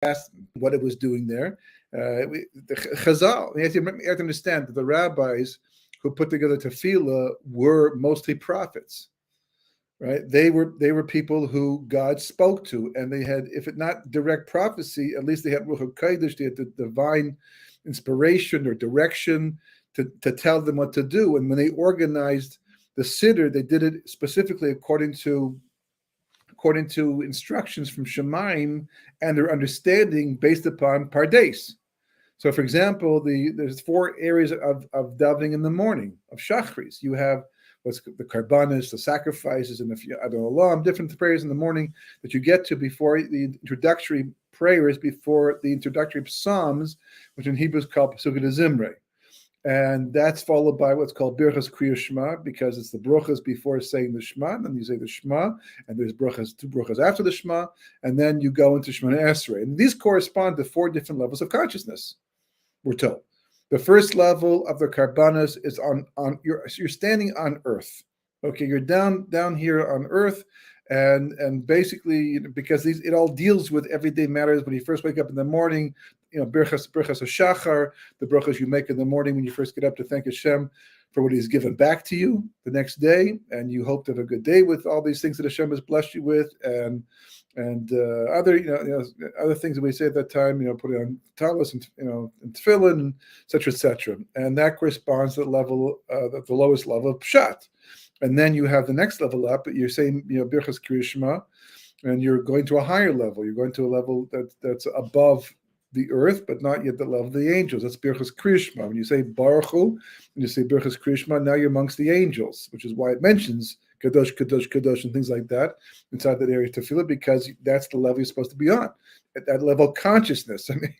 asked what it was doing there. The Chazal, you have to understand that the rabbis who put together tefillah were mostly prophets, right? They were people who God spoke to, and they had, if it not direct prophecy, at least they had Ruach HaKodesh, they had the divine inspiration or direction to tell them what to do. And when they organized the siddur, they did it specifically according to instructions from Shemaim and their understanding based upon Pardes. So, for example, there's 4 areas of davening in the morning of Shachris. You have what's the karbanis, the sacrifices, and the Adolam, different prayers in the morning that you get to before the introductory prayers, before the introductory psalms, which in Hebrew is called Pesukei Zimrei. And that's followed by what's called Birchas Kriyas Shema, because it's the brachas before saying the Shema, and then you say the Shema, and there's two brachas after the Shema, and then you go into Shemona Esrei. And these correspond to 4 different levels of consciousness, we're told. The first level of the karbanas is on you're standing on earth. Okay, you're down here on earth, and basically, because it all deals with everyday matters. When you first wake up in the morning, Birchas HaShachar, the brachas you make in the morning when you first get up to thank Hashem for what He's given back to you the next day, and you hope to have a good day with all these things that Hashem has blessed you with, and other things that we say at that time, put it on talis and and tefillin, etc., etc. And that corresponds to the level, the lowest level of pshat. And then you have the next level up. You're saying, Birchas Kriyas Shema, and you're going to a higher level. You're going to a level that's above the earth, but not yet the level of the angels. That's Birchas Kriyas Shema. When you say Baruch Hu, when you say Birchas Kriyas Shema, now you're amongst the angels, which is why it mentions Kadosh, Kadosh, Kadosh, and things like that inside that area of tefillah, because that's the level you're supposed to be on, at that level of consciousness. I mean,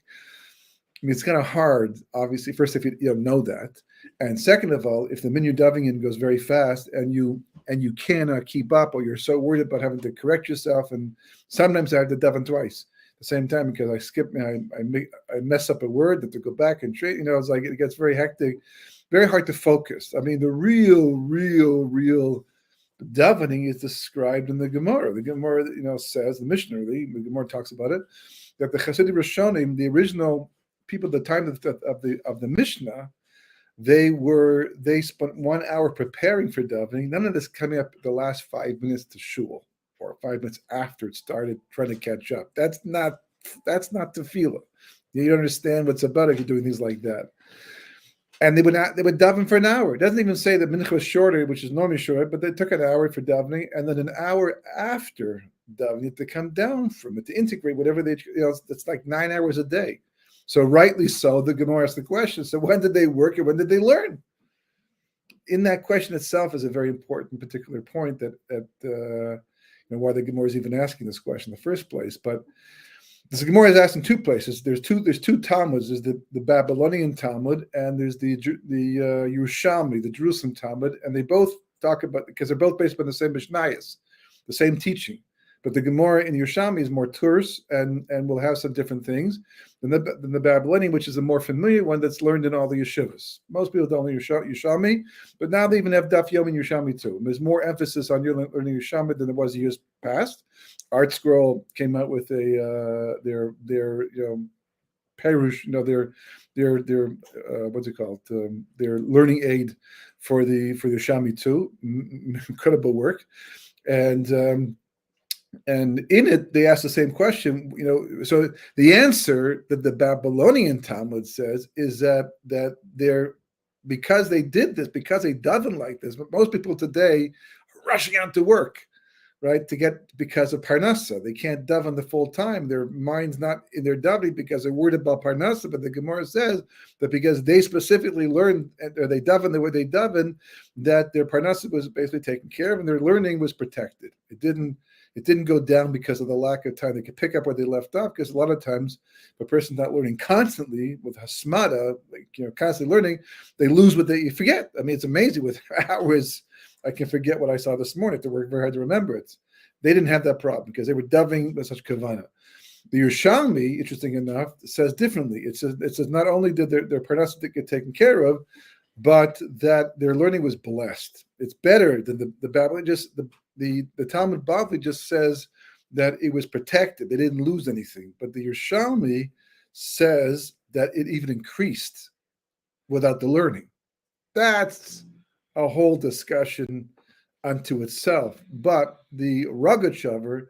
it's kind of hard, obviously, first if you know that, and second of all, if the minyan diving in goes very fast and you cannot keep up, or you're so worried about having to correct yourself, and sometimes I have to daven twice at the same time because I mess up a word, that to go back and trade. It's like it gets very hectic, very hard to focus. I mean, the real davening is described in the Gemara. The Gemara, says, the Mishnah, the Gemara talks about it, that the Chassidim Rishonim, the original people at the time of the Mishnah, they spent 1 hour preparing for davening. None of this coming up the last 5 minutes to shul, or 5 minutes after it started, trying to catch up. That's not tefillah. You don't understand what's about if you're doing things like that. And they would daven for an hour. It doesn't even say that mincha was shorter, which is normally short, but they took an hour for davening, and then an hour after davening to come down from it, to integrate whatever it's like 9 hours a day. So rightly so, the Gemara asks the question, so when did they work and when did they learn? In that question itself is a very important particular point that why the Gemara is even asking this question in the first place. But this Gemara is asked in 2 places. There's two Talmuds. There's the Babylonian Talmud, and there's the Yerushalmi, the Jerusalem Talmud, and they both talk about, because they're both based on the same Mishnayos, the same teaching. But the Gemara in Yerushalmi is more terse and will have some different things than the Babylonian, which is a more familiar one that's learned in all the yeshivas. Most people don't learn Yerushalmi, but now they even have Daf Yomi in Yerushalmi too. And there's more emphasis on learning Yerushalmi than there was years past. Art Scroll came out with their perush, their what's it called? Their learning aid for the Yerushalmi too. Incredible work, and in it, they ask the same question, So the answer that the Babylonian Talmud says is that they're, because they did this, because they daven like this. But most people today are rushing out to work, right? Because of Parnassa, they can't daven the full time. Their mind's not in their davening because they're worried about Parnassa. But the Gemara says that because they specifically learned, or they daven the way they daven, that their Parnassa was basically taken care of, and their learning was protected. It didn't go down because of the lack of time. They could pick up where they left off, because a lot of times if a person's not learning constantly with hasmada, constantly learning, they lose what they forget. I mean, it's amazing with hours. I can forget what I saw this morning. I have to work very hard to remember it. They didn't have that problem because they were davening with such kavana. The Yerushalmi, interesting enough, says differently. It says not only did their parnassa get taken care of, but that their learning was blessed. It's better than the Babylon. The Talmud Bavli just says that it was protected. They didn't lose anything. But the Yerushalmi says that it even increased without the learning. That's a whole discussion unto itself. But the Rogachover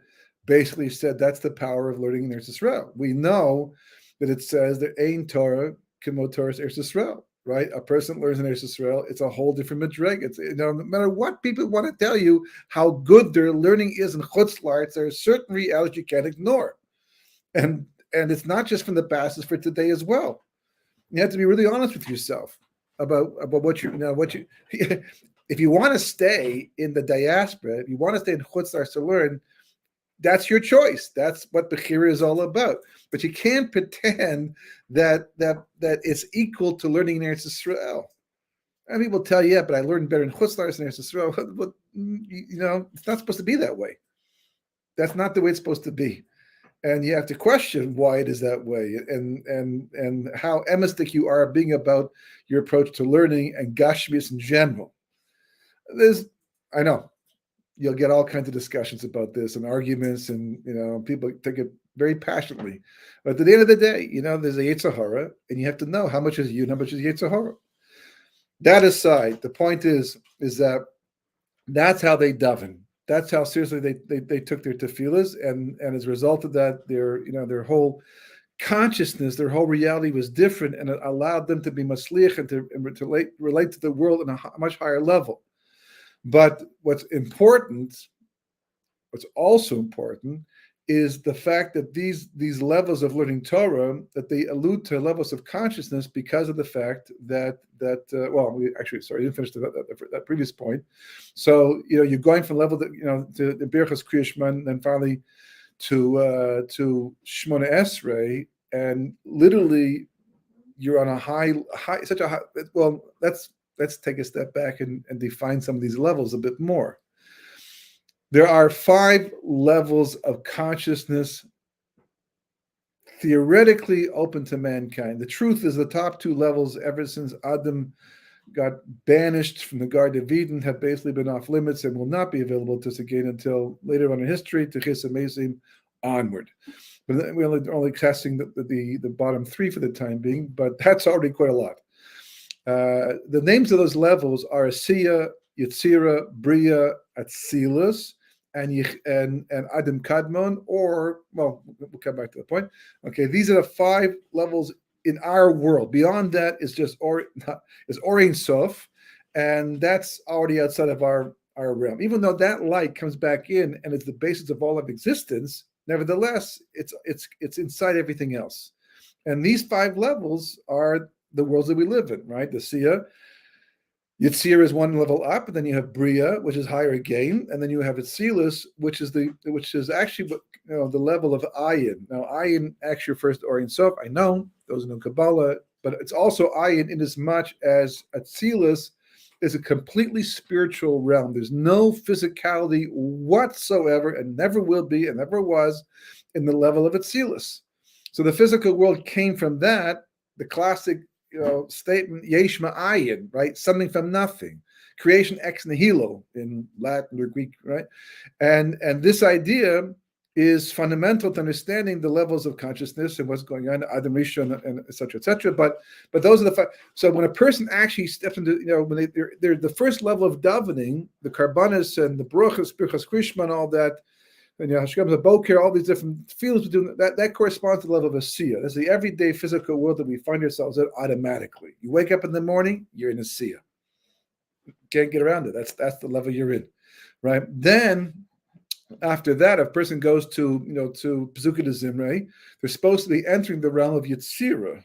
basically said that's the power of learning in Eretz Yisrael. We know that it says that Ein Torah Kimo Torah Eretz Yisrael, right? A person learns in Eretz Yisrael, it's a whole different madreg. It's, no matter what people want to tell you how good their learning is in Chutz La'aretz, there are certain realities you can't ignore. And it's not just from the passages for today as well. You have to be really honest with yourself about what you if you want to stay in the diaspora, if you want to stay in Chutz La'aretz to learn, that's your choice. That's what Bechira is all about. But you can't pretend that it's equal to learning in Eretz Yisrael. And people tell you, yeah, but I learned better in Chutz La'aretz than Eretz Yisrael. But it's not supposed to be that way. That's not the way it's supposed to be. And you have to question why it is that way, and how emistic you are being about your approach to learning and Gashmius in general. I know you'll get all kinds of discussions about this and arguments, and people take it very passionately. But at the end of the day, there's a Yetzer Hara, and you have to know how much is you and how much is Yetzer Hara. That aside, the point is that that's how they daven. That's how seriously they took their tefillas, and as a result of that, their whole consciousness, their whole reality was different, and it allowed them to be masliach and to relate to the world on a much higher level. But what's also important, is the fact that these levels of learning Torah, that they allude to levels of consciousness because of the fact that I didn't finish that previous point. So you're going from level that to the Birchas Kriyashman, then finally to Shmona Esrei, and literally you're on a high such a high. Well, let's take a step back and define some of these levels a bit more. There are 5 levels of consciousness theoretically open to mankind. The truth is the top 2 levels, ever since Adam got banished from the Garden of Eden, have basically been off limits and will not be available to us again until later on in history, to Chis Amazim onward. But we're only casting the bottom 3 for the time being, but that's already quite a lot. The names of those levels are Asiya, Yetzira, Bria, Atzilus, and Adam Kadmon, or, well, we'll come back to the point. Okay, these are the 5 levels in our world. Beyond that is just Ein Sof, and that's already outside of our realm. Even though that light comes back in and it's the basis of all of existence, nevertheless, it's inside everything else. And these 5 levels are the worlds that we live in, right? The Siya, Yitzir is one level up, and then you have Bria, which is higher again, and then you have Atzilus, which is actually the level of Ayin. Now, Ayin actually refers to Ein Sof. I know those know Kabbalah, but it's also Ayin in as much as Atzilus is a completely spiritual realm. There's no physicality whatsoever, and never will be, and never was, in the level of Atzilus. So the physical world came from that. The classic statement, Yesh Ma'ayin, right? Something from nothing. Creation ex nihilo in Latin or Greek, right? And this idea is fundamental to understanding the levels of consciousness and what's going on, Adam Rishon, and et cetera, et cetera. But those are the 5. So when a person actually steps into, when they're the first level of davening, the karbanis and the bruchas, Birchas Krishma, all that, and Hashkem Boker, all these different fields we do, that corresponds to the level of a Siya. That's the everyday physical world that we find ourselves in automatically. You wake up in the morning, you're in a Siya. Can't get around it. That's the level you're in, right? Then after that, if a person goes to Pezuka de Zimrei, they're supposed to be entering the realm of Yetzira,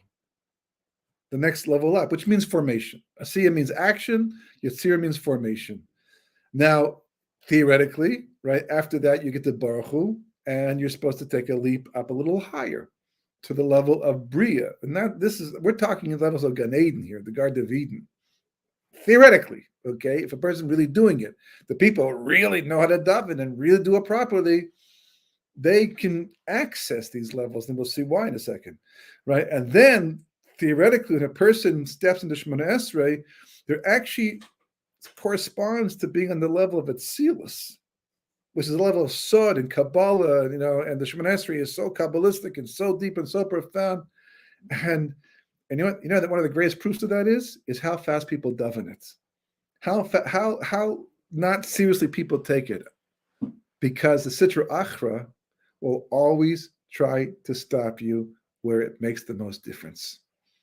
the next level up, which means formation. Asiya means action, Yetzira means formation. Now, theoretically, right after that, you get to Baruch Hu, and you're supposed to take a leap up a little higher to the level of Bria. And we're talking in levels of Gan Eden here, the Garden of Eden. Theoretically, okay, if a person really doing it, the people really know how to daven and really do it properly, they can access these levels, and we'll see why in a second, right? And then theoretically, when a person steps into Shemona Esrei, they're actually corresponds to being on the level of Atzilus. which is a level of Sod and Kabbalah, and the Shemoneh Esrei is so Kabbalistic and so deep and so profound. And you know that one of the greatest proofs of that is how fast people daven it. How not seriously people take it. Because the Sitra Achra will always try to stop you where it makes the most difference.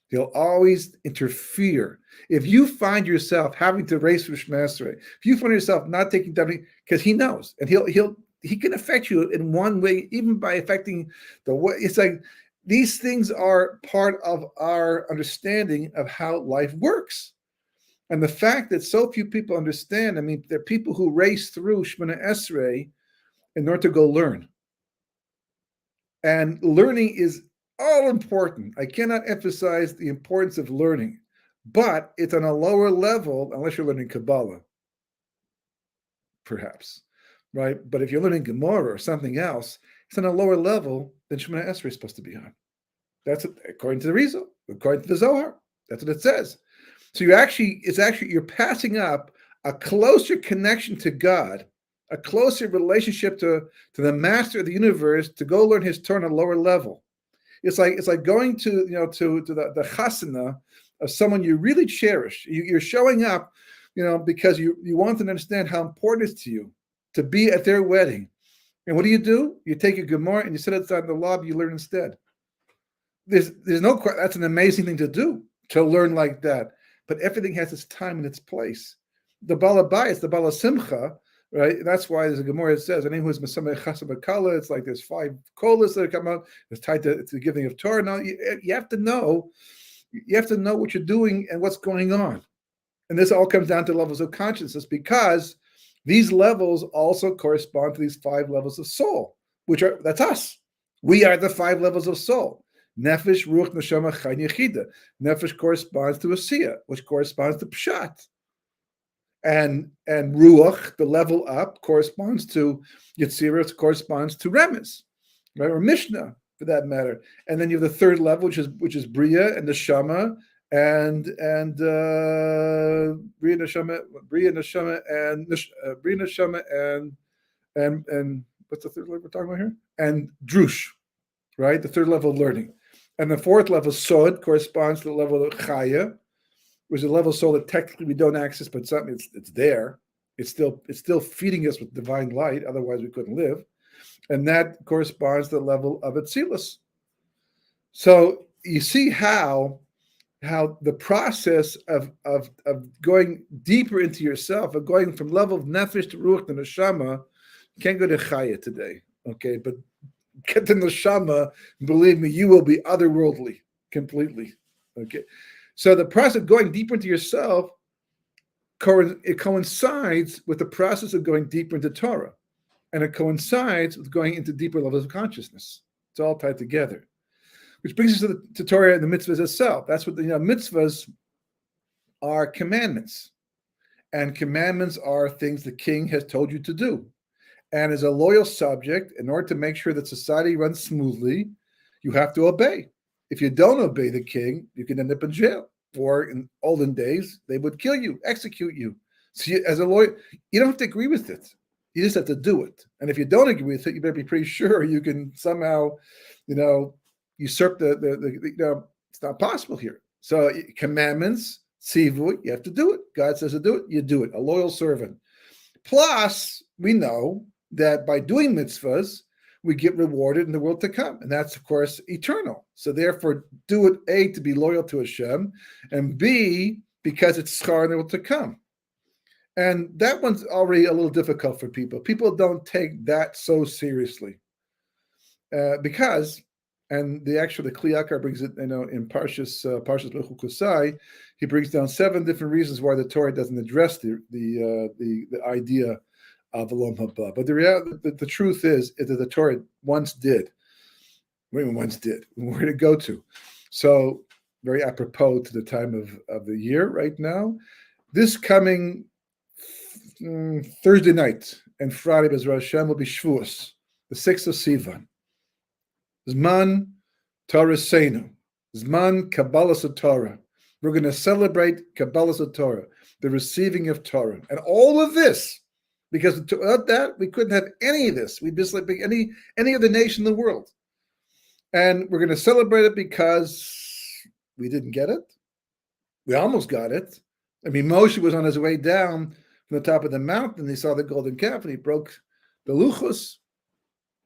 He'll always interfere. If you find yourself having to race with Shemoneh Esrei, if you find yourself not taking davening, because he knows, and he can affect you in one way, even by affecting the way. It's like these things are part of our understanding of how life works. And the fact that so few people understand, I mean, there are people who race through Shemoneh Esrei in order to go learn. And learning is all important. I cannot emphasize the importance of learning, but it's on a lower level unless you're learning Kabbalah, perhaps, right? But if you're learning Gemara or something else, it's on a lower level than Shemoneh Esrei is supposed to be on. That's according to the Rizal, according to the Zohar. That's what it says. So you're passing up a closer connection to God, a closer relationship to the master of the universe, to go learn his Torah on a lower level. It's like going to the chasana of someone you really cherish. You're showing up, because you want them to understand how important it is to you to be at their wedding. And what do? You take a Gemara and you sit outside in the lobby, you learn instead. There's no, that's an amazing thing to do, to learn like that. But everything has its time and its place. The Bala Bayis, the Bala Simcha, right? That's why there's a Gemara that says, anyone who's Mesameh Chasam B'Kala, it's like there's 5 kolas that come out. It's tied to the giving of Torah. Now you have to know what you're doing and what's going on. And this all comes down to levels of consciousness, because these levels also correspond to these 5 levels of soul, that's us. We are the 5 levels of soul. Nefesh, Ruach, Neshama, Chayin, Yechida. Nefesh corresponds to Asiya, which corresponds to Pshat. And Ruach, the level up, corresponds to Yetzirah, it corresponds to Remez, right? Or Mishnah, for that matter. And then you have the 3rd level, which is Bria and Neshama, and Bria Neshama and what's the 3rd level we're talking about here? And Drush, right? The 3rd level of learning. And the 4th level, Sod, corresponds to the level of Chaya, which is a level of soul that technically we don't access, but something it's there. It's still feeding us with divine light. Otherwise, we couldn't live. And that corresponds to the level of Atzilus. So you see how the process of going deeper into yourself, of going from level of Nefesh to Ruach to Neshama, you can't go to Chaya today, okay? But get to Neshama, believe me, you will be otherworldly completely, okay? So the process of going deeper into yourself, it coincides with the process of going deeper into Torah, and it coincides with going into deeper levels of consciousness. It's all tied together, which brings us to Torah and the mitzvahs itself. That's what mitzvahs are, commandments, and commandments are things the king has told you to do. And as a loyal subject, in order to make sure that society runs smoothly, you have to obey. If you don't obey the king, you can end up in jail. Or in olden days, they would kill you, execute you. So as a lawyer, you don't have to agree with it. You just have to do it. And if you don't agree with it, you better be pretty sure you can somehow, usurp the it's not possible here. So commandments, tzivu, you have to do it. God says to do it, you do it. A loyal servant. Plus, we know that by doing mitzvahs, we get rewarded in the world to come. And that's, of course, eternal. So therefore, do it, A, to be loyal to Hashem, and B, because it's schar in the world to come. And that one's already a little difficult for people. People don't take that so seriously. Because, and the Kli Yakar brings it, in Parshas Bechuk Kusai, he brings down 7 different reasons why the Torah doesn't address the idea of Olam Haba. But the truth is that the Torah once did. Where did it go to? So, very apropos to the time of the year right now, this coming Thursday night and Friday, Bezrat Hashem, will be Shavuos, the 6th of Sivan. Zman Torah Seinu, Zman Kabbalas Torah. We're going to celebrate Kabbalas Torah, the receiving of Torah. And all of this Because without that, we couldn't have any of this. We'd just like any other nation in the world. And we're going to celebrate it because we didn't get it. We almost got it. I mean, Moshe was on his way down from the top of the mountain. He saw the golden calf and he broke the luchos.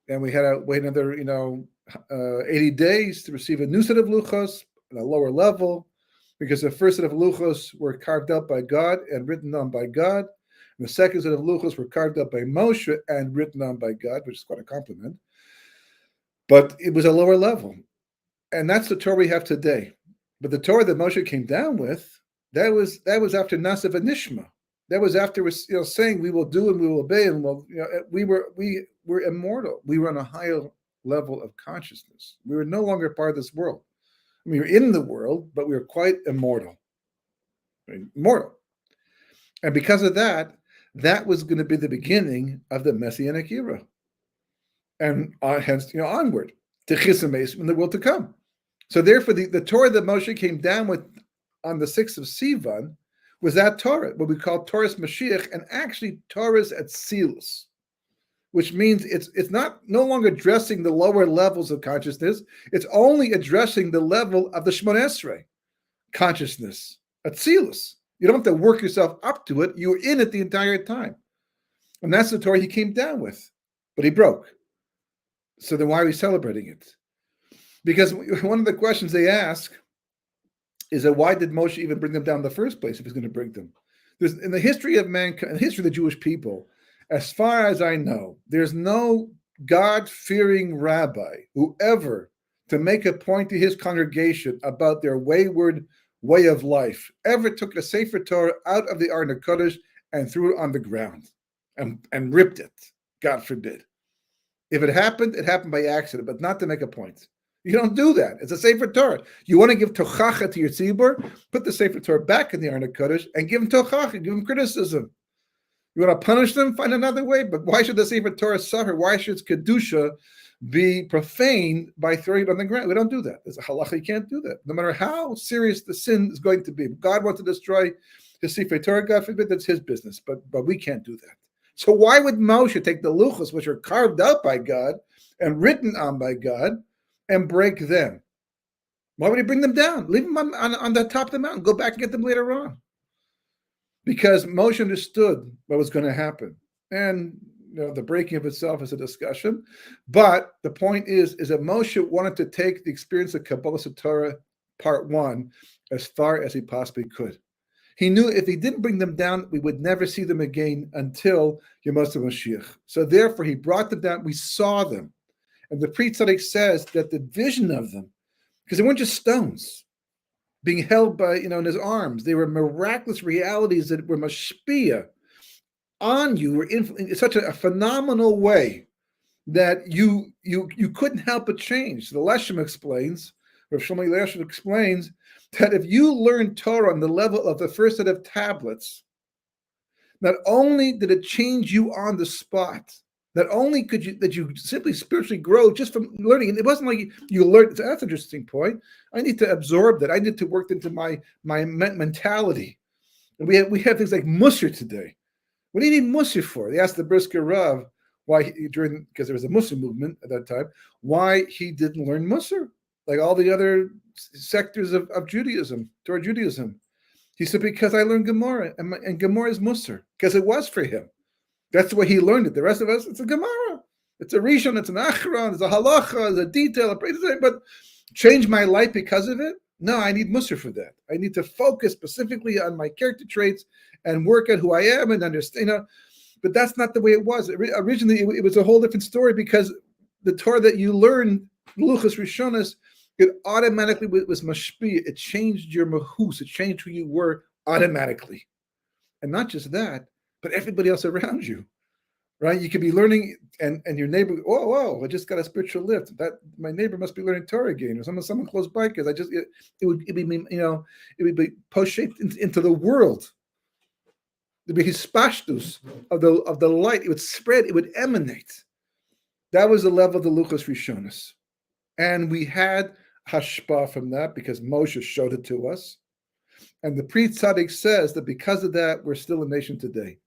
And we had to wait another, 80 days to receive a new set of luchos at a lower level, because the first set of luchos were carved out by God and written on by God. And the second set of luchos were carved out by Moshe and written on by God, which is quite a compliment. But it was a lower level. And that's the Torah we have today. But the Torah that Moshe came down with, that was after Nasa v'Nishma. That was after saying we will do and we will obey, and we were immortal. We were on a higher level of consciousness. We were no longer part of this world. We were in the world, but we were quite immortal. Immortal. And because of that, that was going to be the beginning of the Messianic era. And hence, onward to Chisames in the world to come. So therefore, the Torah that Moshe came down with on the 6th of Sivan was that Torah, what we call Torah's Mashiach, and actually Torah's Atzilus, which means it's no longer addressing the lower levels of consciousness. It's only addressing the level of the Shmoneh Esrei consciousness, Atzilus. You don't have to work yourself up to it. You were in it the entire time. And that's the Torah he came down with, but he broke. So then why are we celebrating it? Because one of the questions they ask is that why did Moshe even bring them down in the first place if he's going to bring them? In the history of mankind, in the history of the Jewish people, as far as I know, there's no God-fearing rabbi who ever, to make a point to his congregation about their wayward way of life, ever took a Sefer Torah out of the Aron HaKodesh and threw it on the ground and ripped it, God forbid. If it happened by accident, but not to make a point. You don't do that. It's a Sefer Torah. You want to give tochacha to your tzibur, put the Sefer Torah back in the Aron HaKodesh and give them tochacha, give them criticism. You want to punish them? Find another way. But why should the Sefer Torah suffer? Why should its kedusha be profaned by throwing it on the ground? We don't do that. There's a halacha. You can't do that. No matter how serious the sin is going to be. If God wants to destroy his Sefer Torah, God forbid, that's his business. But we can't do that. So why would Moshe take the luchos, which are carved out by God and written on by God, and break them? Why would he bring them down? Leave them on the top of the mountain. Go back and get them later on. Because Moshe understood what was going to happen. And the breaking of itself is a discussion. But the point is that Moshe wanted to take the experience of Kabbalah Torah part 1 as far as he possibly could. He knew if he didn't bring them down, we would never see them again until Yemos HaMashiach. So therefore, he brought them down. We saw them. And the Pri Tzaddik says that the vision of them, because they weren't just stones being held by, in his arms, they were miraculous realities that were mashpia on you, were in such a phenomenal way that you couldn't help but change. So the Leshem explains, or Shlomo Leshem explains, that if you learn Torah on the level of the first set of tablets, not only did it change you on the spot, not only could you simply spiritually grow just from learning, and it wasn't like you learned. That's an interesting point. I need to absorb that. I need to work into my mentality. And we have things like Musar today. What do you need Musar for? They asked the Brisker Rav why because there was a Musar movement at that time, why he didn't learn Musar like all the other sectors of Judaism, Torah Judaism. He said, because I learned Gemara, and Gemara is Musar, because it was for him. That's the way he learned it. The rest of us, it's a Gemara. It's a Rishon, it's an Achron, it's a Halacha, it's a detail, but change my life because of it? No, I need Musar for that. I need to focus specifically on my character traits and work at who I am and understand. But that's not the way it was. Originally, it was a whole different story, because the Torah that you learned, Luchas Rishonas, it automatically was mashpia. It changed your mahus. It changed who you were automatically. And not just that, but everybody else around you, right? You could be learning, and your neighbor, whoa, I just got a spiritual lift. That my neighbor must be learning Torah again, or someone close by, because it would be post-shaped into the world. It would be his spashtus of the light. It would spread. It would emanate. That was the level of the Luchas Rishonas, and we had hashpah from that because Moshe showed it to us. And the Pri Tzaddik says that because of that, we're still a nation today.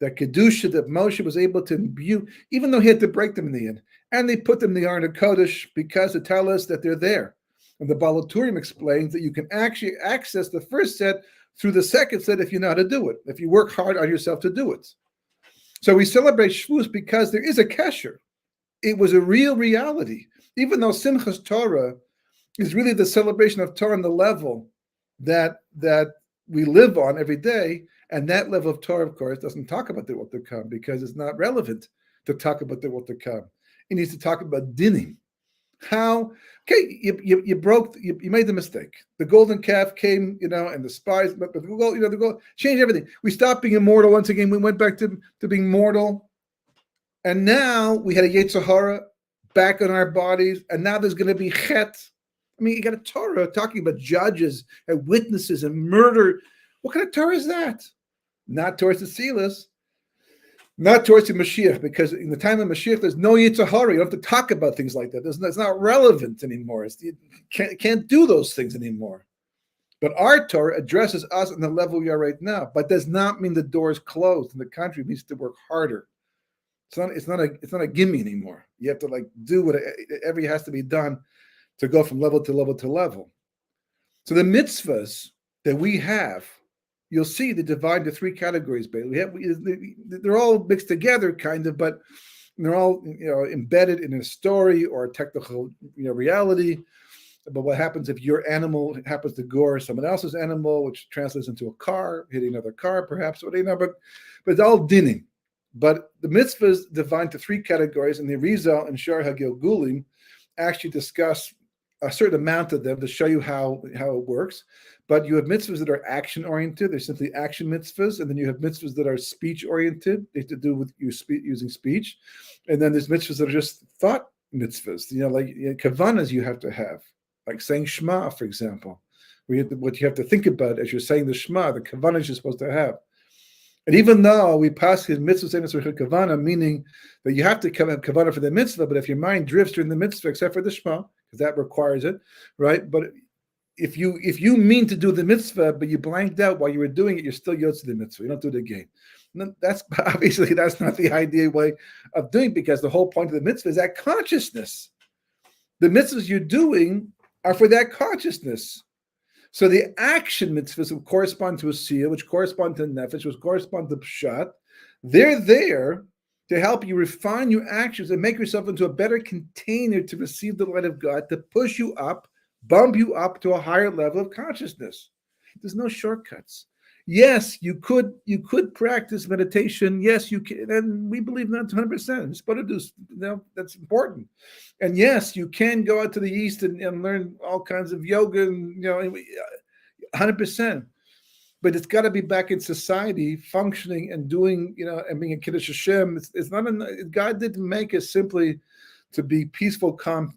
that Kedusha, that Moshe was able to imbue, even though he had to break them in the end. And they put them in the Aron HaKodesh because to tell us that they're there. And the Baal HaTurim explains that you can actually access the first set through the second set if you know how to do it, if you work hard on yourself to do it. So we celebrate Shavuos because there is a kesher. It was a real reality. Even though Simchas Torah is really the celebration of Torah on the level that we live on every day, and that level of Torah, of course, doesn't talk about the world to come because it's not relevant to talk about the world to come. It needs to talk about dinning. How? Okay, you made the mistake. The golden calf came, and the spies, but the gold changed everything. We stopped being immortal once again. We went back to being mortal, and now we had a Yetzer Hara back on our bodies, and now there's going to be chet. I mean, you got a Torah talking about judges and witnesses and murder. What kind of Torah is that? Not towards the Tzilas, not towards the Mashiach, because in the time of Mashiach, there's no Yetzer Hara. You don't have to talk about things like that. It's not relevant anymore. You can't do those things anymore. But our Torah addresses us on the level we are right now, but does not mean the door is closed and the country needs to work harder. It's not a gimme anymore. You have to do whatever has to be done to go from level to level to level. So the mitzvahs that we have, you'll see they divide into three categories. They're all mixed together, kind of, but they're all embedded in a story or a technical reality. But what happens if your animal happens to gore someone else's animal, which translates into a car hitting another car, perhaps? But it's all dinning. But the mitzvahs divide into three categories, and the Arizal and Shar HaGilgulim actually discuss a certain amount of them to show you how it works. But you have mitzvahs that are action-oriented. They're simply action mitzvahs. And then you have mitzvahs that are speech-oriented. They have to do with using speech. And then there's mitzvahs that are just thought mitzvahs, kavanas you have to have, like saying Shema, for example. What you have to think about as you're saying the Shema, the kavanas you're supposed to have. And even though we pass his mitzvah kavana, meaning that you have to have kavana for the mitzvah, but if your mind drifts during the mitzvah, except for the Shema, because that requires it, right? But if you mean to do the mitzvah, but you blanked out while you were doing it, you're still yotze the mitzvah. You don't do it again. That's obviously that's not the ideal way of doing it, because the whole point of the mitzvah is that consciousness. The mitzvahs you're doing are for that consciousness. So the action mitzvahs will correspond to a siyah, which correspond to nefesh, which correspond to pshat. They're there to help you refine your actions and make yourself into a better container to receive the light of God, to push you up, bump you up to a higher level of consciousness. There's no shortcuts. Yes, you could practice meditation. Yes, you can, and we believe that 100%. It's what to do. That's important. And yes, you can go out to the east and learn all kinds of yoga, and 100%. But it's got to be back in society, functioning and doing, and being a Kiddush Hashem. It's not. God didn't make us simply to be peaceful, calm,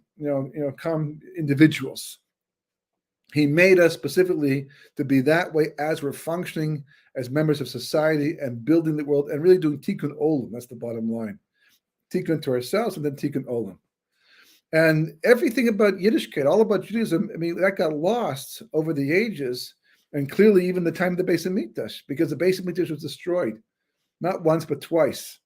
calm individuals. He made us specifically to be that way as we're functioning as members of society and building the world and really doing tikkun olam. That's the bottom line. Tikkun to ourselves and then tikkun olam. And everything about Yiddishkeit, all about Judaism, that got lost over the ages, and clearly even the time of the Beis Hamikdash, because the Beis Hamikdash was destroyed, not once but twice.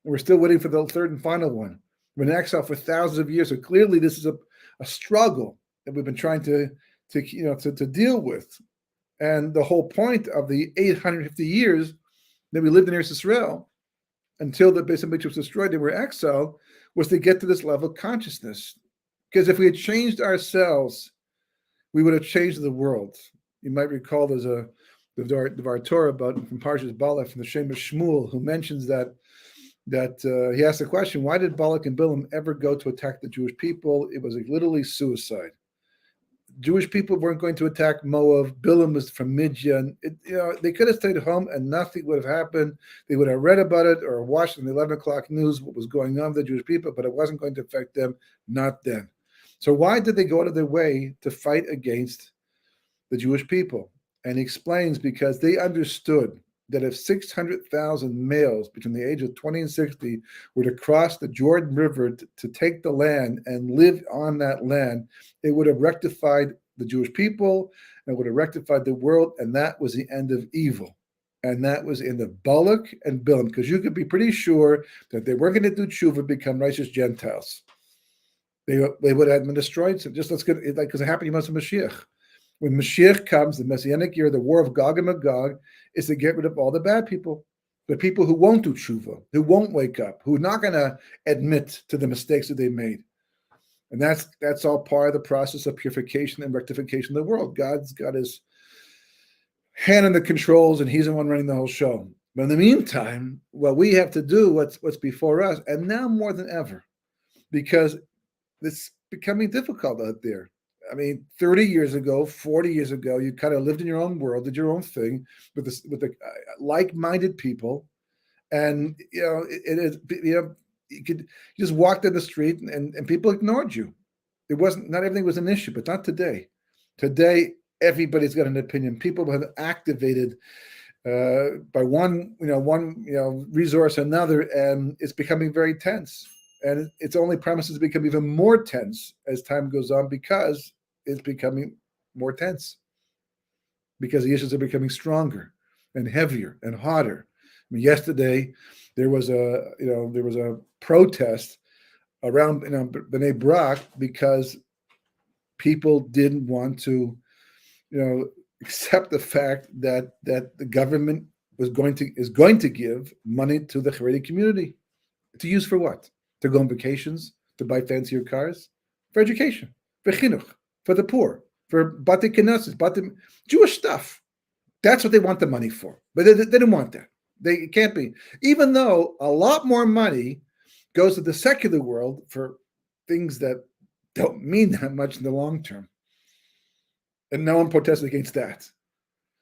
And we're still waiting for the third and final one. We're in exile for thousands of years, so clearly this is a struggle that we've been trying to deal with. And the whole point of the 850 years that we lived in Eretz Israel until the Beis Hamikdash was destroyed and we're exiled was to get to this level of consciousness. Because if we had changed ourselves, we would have changed the world. You might recall there's the Dvar Torah from Parshas Balak from the Shem of Shmuel, who mentions that he asked the question, why did Balak and Bilam ever go to attack the Jewish people? It was literally suicide. Jewish people weren't going to attack Moab. Bilam was from Midian. They could have stayed home and nothing would have happened. They would have read about it or watched on the 11 o'clock news what was going on with the Jewish people, but it wasn't going to affect them, not them. So why did they go out of their way to fight against the Jewish people? And he explains because they understood that if 600,000 males between the age of 20 and 60 were to cross the Jordan River to take the land and live on that land, it would have rectified the Jewish people, and it would have rectified the world, and that was the end of evil. And that was in the Balak and Bilam, because you could be pretty sure that they weren't going to do tshuva, become righteous Gentiles. They would have been destroyed. So just let's get it, like, because it happened to Mashiach. When Mashiach comes, the Messianic year, the war of Gog and Magog, is to get rid of all the bad people, the people who won't do tshuva, who won't wake up, who are not going to admit to the mistakes that they made. And that's all part of the process of purification and rectification of the world. God's got his hand in the controls, and he's the one running the whole show. But in the meantime, what we have to do, what's before us, and now more than ever, because it's becoming difficult out there. I mean, 30 years ago, 40 years ago, you kind of lived in your own world, did your own thing with the like-minded people, and it is you just walked in the street and people ignored you. Not everything was an issue, but not today. Today, everybody's got an opinion. People have activated by one resource or another, and it's becoming very tense. And its only premises to become even more tense as time goes on, because it's becoming more tense, because the issues are becoming stronger and heavier and hotter. I mean, yesterday there was a protest around B'nai Brak because people didn't want to accept the fact that the government is going to give money to the Haredi community to use for what? To go on vacations, to buy fancier cars, for education, for chinuch, for the poor, for bate knesses, Jewish stuff. That's what they want the money for. But they didn't want that. It can't be. Even though a lot more money goes to the secular world for things that don't mean that much in the long term. And no one protests against that.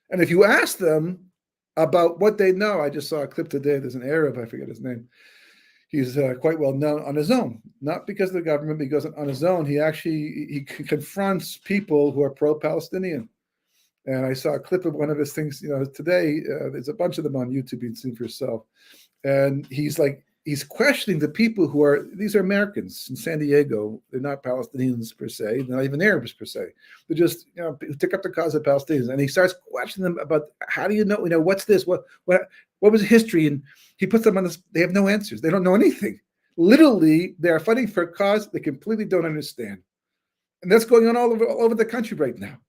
And if you ask them about what they know, I just saw a clip today. There's an Arab, I forget his name. He's quite well known on his own, not because of the government, because on his own, he confronts people who are pro-Palestinian. And I saw a clip of one of his things, today. There's a bunch of them on YouTube. You can see for yourself. And he's questioning the people these are Americans in San Diego. They're not Palestinians per se. They're not even Arabs per se. They're just, took up the cause of Palestinians. And he starts questioning them about, how do you know, what's this? What was history? And he puts them on this. They have no answers. They don't know anything. Literally, they are fighting for a cause they completely don't understand. And that's going on all over the country right now.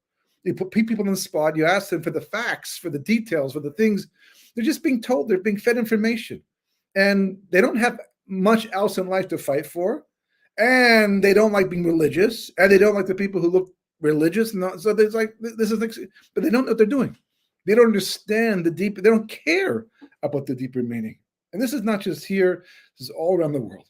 You put people on the spot. You ask them for the facts, for the details, for the things. They're just being told. They're being fed information. And they don't have much else in life to fight for. And they don't like being religious. And they don't like the people who look religious. So there's but they don't know what they're doing. They don't understand the deep. They don't care about the deeper meaning. And this is not just here. This is all around the world.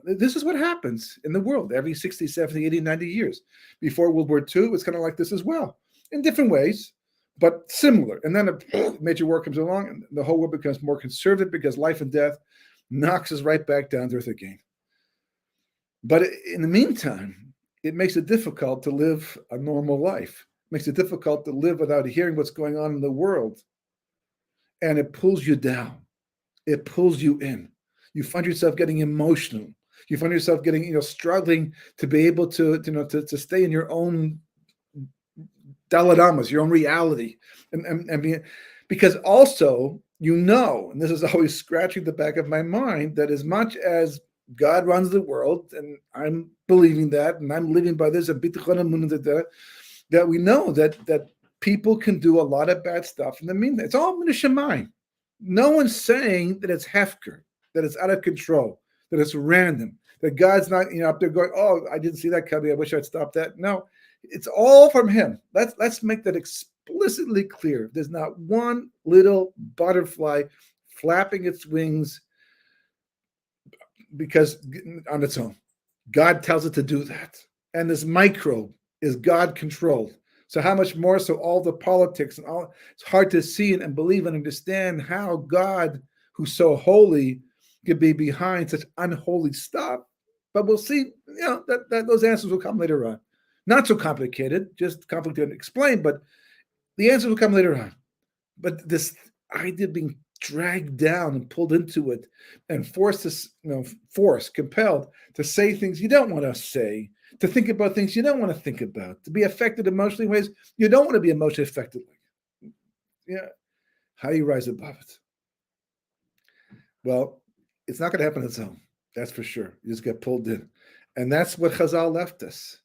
This is what happens in the world every 60, 70, 80, 90 years. Before World War II, it was kind of like this as well, in different ways, but similar. And then a major war comes along, and the whole world becomes more conservative because life and death knocks us right back down to earth again. But in the meantime, it makes it difficult to live a normal life. It makes it difficult to live without hearing what's going on in the world. And it pulls you down. It pulls you in. You find yourself getting emotional. You find yourself getting, struggling to be able to stay in your own daladamas, your own reality, and because also and this is always scratching the back of my mind, that as much as God runs the world, and I'm believing that, and I'm living by this, that we know that people can do a lot of bad stuff. In the meantime, it's all minashamayim. No one's saying that it's hefker, that it's out of control, that it's random, that God's not up there going, oh, I didn't see that coming, I wish I'd stopped that. No, it's all from him. Let's make that explicitly clear. There's not one little butterfly flapping its wings because on its own. God tells it to do that. And this microbe is God controlled. So how much more so all the politics and all, it's hard to see and believe and understand how God, who's so holy, could be behind such unholy stuff. But we'll see, that those answers will come later on. Not so complicated, just complicated to explain, but the answers will come later on. But this idea of being dragged down and pulled into it and compelled to say things you don't want to say, to think about things you don't want to think about, to be affected emotionally in ways you don't want to be emotionally affected. Yeah. How do you rise above it? Well, it's not going to happen on its own. That's for sure. You just get pulled in. And that's what Chazal left us.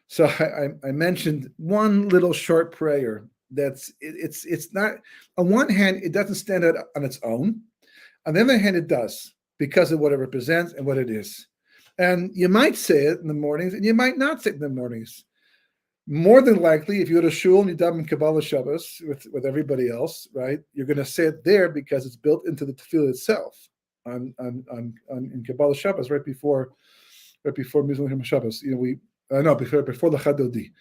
So I mentioned one little short prayer it's not, on one hand, it doesn't stand out on its own. On the other hand, it does, because of what it represents and what it is. And you might say it in the mornings, and you might not say it in the mornings. More than likely, if you go to shul and you daven Kabbalah Shabbos with everybody else, right, you're going to say it there because it's built into the tefillah itself in Kabbalah Shabbos right before Mizmor Shabbos. Before the Chadodi,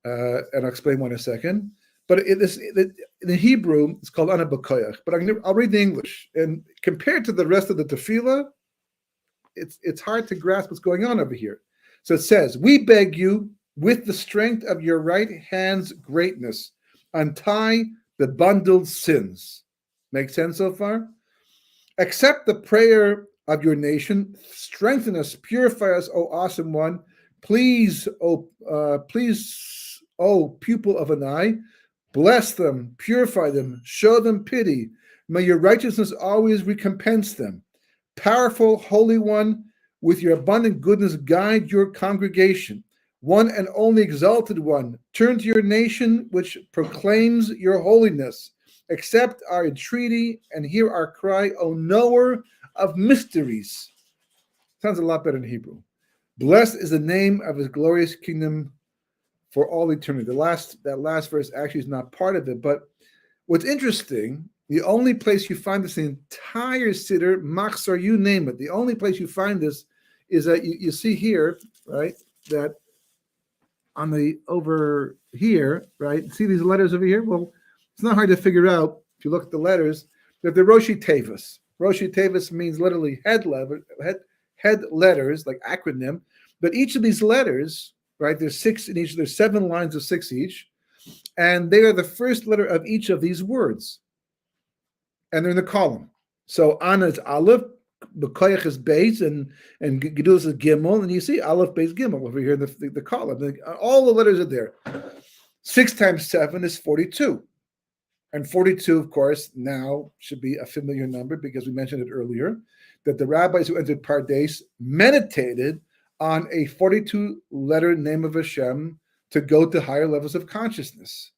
and I'll explain one in a second. But in the Hebrew, it's called Ana B'Koyach. But I'll read the English, and compared to the rest of the tefillah, it's hard to grasp what's going on over here. So it says, "We beg you, with the strength of your right hand's greatness, untie the bundled sins." Make sense so far? "Accept the prayer of your nation. Strengthen us, purify us, O awesome one. Please, O pupil of an eye, bless them, purify them, show them pity. May your righteousness always recompense them. Powerful, Holy One, with your abundant goodness, guide your congregation. One and only exalted one, turn to your nation, which proclaims your holiness. Accept our entreaty and hear our cry, O knower of mysteries." Sounds a lot better in Hebrew. "Blessed is the name of his glorious kingdom for all eternity." That last verse actually is not part of it, but what's interesting, the only place you find this in the entire Siddur, Machzor, you name it, the only place you find this is that you see here, right, that on the over here, right, see these letters over here? Well, it's not hard to figure out if you look at the letters that they're Roshi Tevis. Roshi Tevis means literally head letters, like acronym, but each of these letters, right, there's 6 in each, there's 7 lines of 6 each, and they are the first letter of each of these words, and they're in the column. So Ana is Aleph, B'Koyach is Beis, and Gedul is Gimel, and you see Aleph, Beis, Gimel over here in the column. All the letters are there. 6 times 7 is 42. And 42, of course, now should be a familiar number because we mentioned it earlier, that the rabbis who entered Pardes meditated on a 42-letter name of Hashem to go to higher levels of consciousness.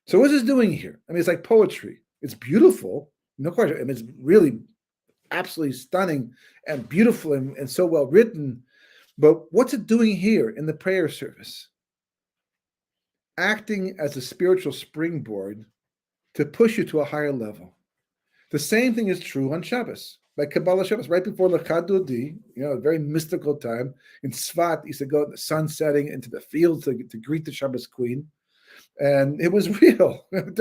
So what is this doing here? I mean, it's like poetry. It's beautiful, no question. I mean, it's really absolutely stunning and beautiful and so well written. But what's it doing here in the prayer service? Acting as a spiritual springboard to push you to a higher level. The same thing is true on Shabbos. Like Kabbalah Shabbos, right before L'chad Dodi, a very mystical time. In Tzfat, he used to go in the sun setting into the fields to greet the Shabbos queen. And it was real. But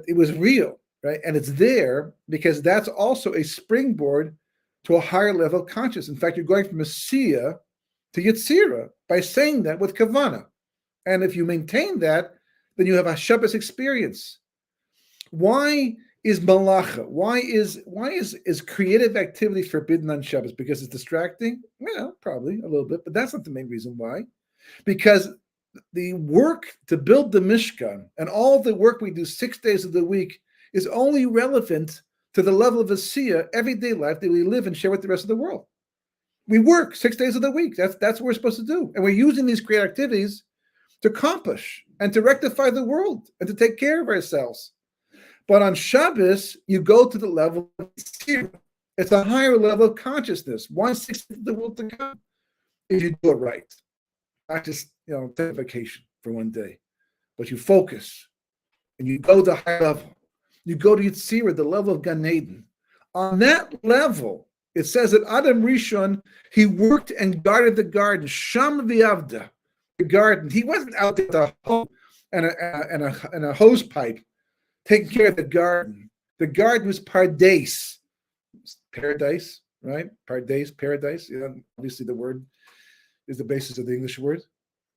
it was real, right? And it's there because that's also a springboard to a higher level of consciousness. In fact, you're going from a Siyah to Yetzirah by saying that with Kavanah. And if you maintain that, then you have a Shabbos experience. Why is malacha? Why is creative activity forbidden on Shabbos? Because it's distracting? Well, probably a little bit, but that's not the main reason why. Because the work to build the Mishkan and all the work we do 6 days of the week is only relevant to the level of Asiyah, everyday life that we live and share with the rest of the world. We work 6 days of the week. That's what we're supposed to do. And we're using these creative activities to accomplish and to rectify the world and to take care of ourselves. But on Shabbos, you go to the level of Tzira. It's a higher level of consciousness, 1/6 of the world to come, if you do it right. Not just, take a vacation for one day, but you focus and you go to a higher level. You go to Yitzira, the level of Gan Eden. On that level, it says that Adam Rishon, he worked and guarded the garden, Sham v'Avda, the garden. He wasn't out there with a hoe and a hose pipe taking care of the garden. The garden was Pardes, paradise, right? Pardes, paradise. Obviously the word is the basis of the English word.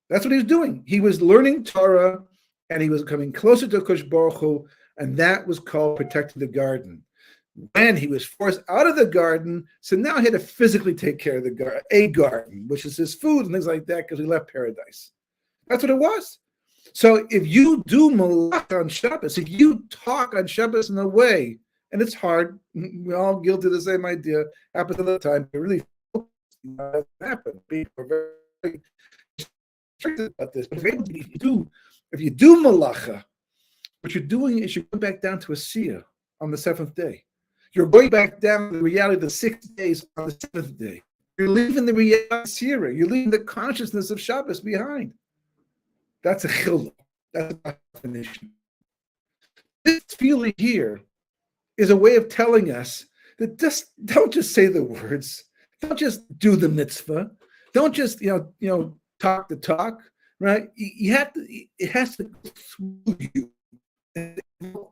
That's what he was doing. He was learning Torah, and he was coming closer to Kosh Baruch Hu, and that was called protecting the garden. When he was forced out of the garden, so now he had to physically take care of a garden, which is his food and things like that, because he left paradise. That's what it was. So if you do malach on Shabbos, if you talk on Shabbos in a way, and it's hard, we're all guilty of the same idea, happens all the time, but really doesn't happen. People are very strict about this. But if you do malacha, what you're doing is you're going back down to a siyah on the seventh day. You're going back down to the reality of the 6 days on the seventh day. You're leaving the reality of siyah. You're leaving the consciousness of Shabbos behind. That's a chilul. That's a definition. This feeling here is a way of telling us that don't just say the words. Don't just do the mitzvah. Don't just talk the talk. Right? You have to. It has to go through you.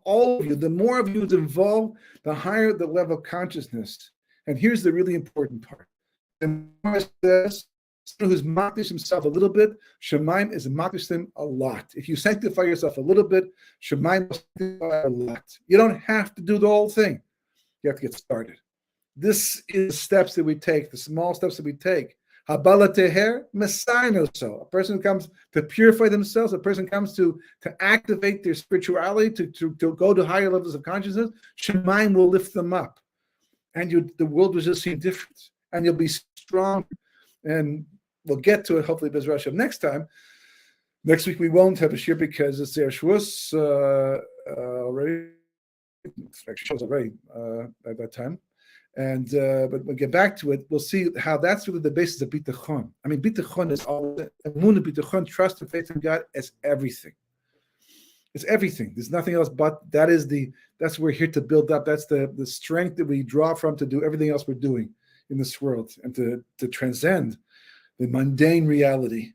All of you. The more of you is involved, the higher the level of consciousness. And here's the really important part. The more it says, someone who's makdish himself a little bit, Shemaim is makdish him a lot. If you sanctify yourself a little bit, Shemaim will sanctify a lot. You don't have to do the whole thing. You have to get started. This is the steps that we take, the small steps that we take. Habala teher, mesaino. A person who comes to purify themselves, a person comes to activate their spirituality, to go to higher levels of consciousness, Shemaim will lift them up. And the world will just seem different. And you'll be strong. And we'll get to it, hopefully, Bez Rashem next time. Next week, we won't have a shir because it's their Shavuos already. It's actually already at that time. And but we'll get back to it. We'll see how that's really the basis of bitachon. I mean, bitachon is all emunah, bitachon, trust and faith in God is everything. It's everything. There's nothing else but that's what we're here to build up. That's the strength that we draw from to do everything else we're doing in this world and to transcend the mundane reality.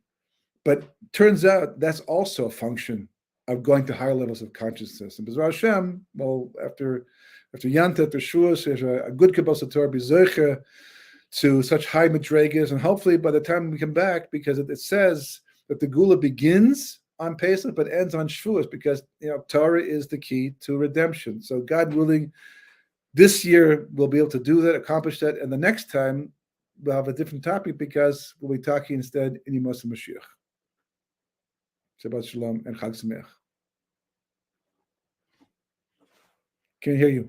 But turns out that's also a function of going to higher levels of consciousness. And B'ezras Hashem, well, after Yanta, after Shavuos, there's a good Kabbalah Torah b'zoicha to such high madregas, and hopefully by the time we come back, because it says that the Geula begins on Pesach but ends on Shavuos, because Torah is the key to redemption. So God willing, this year we'll be able to do that, accomplish that, and the next time we'll have a different topic because we'll be talking instead in Geula and Mashiach. Shabbat Shalom and Chag Sameach. Can't hear you.